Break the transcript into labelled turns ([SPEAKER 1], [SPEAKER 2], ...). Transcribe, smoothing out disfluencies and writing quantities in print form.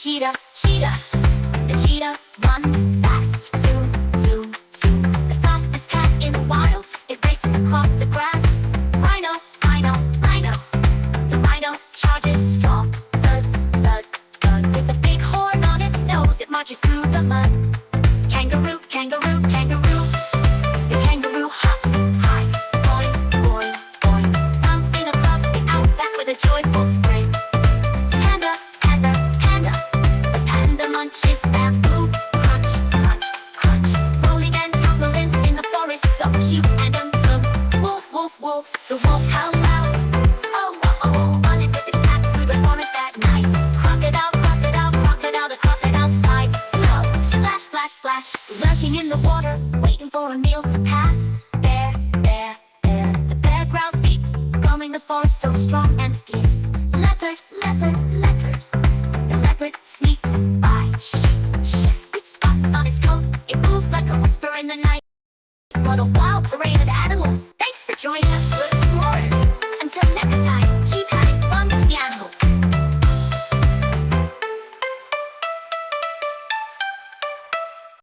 [SPEAKER 1] cheetah, cheetah. The cheetah runs fast. Zoom, zoom, zoom. The fastest cat in the wild. It races across the grass. Rhino, rhino, rhino. The rhino charges strong. Thud, thud, thud. With a big horn on its nose, it marches through the mud. Kangaroo, kangaroo, kangaroo. The kangaroo hops high. Boing, boing, boing. Bouncing across the outback with a joyful spring. Panda, panda, panda. The panda munches bamboo. Crunch, crunch, crunch. Rolling and tumbling in the forest, so cute and unplumb. Wolf, wolf, wolf. The wolf howls loud. Oh, oh, oh, running with its pack through the forest at night. Crocodile, crocodile, crocodile. The crocodile slides slow. Splash, splash, splash. Lurking in the water, waiting for a meal to pass. Bear, bear, bear. The bear growls deep, combing the forest so strong and fierce. Leopard, leopard, leopard. The leopard sneaks by. Shh, shh. With spots on its coat, it moves like a whisper in the night. What a wild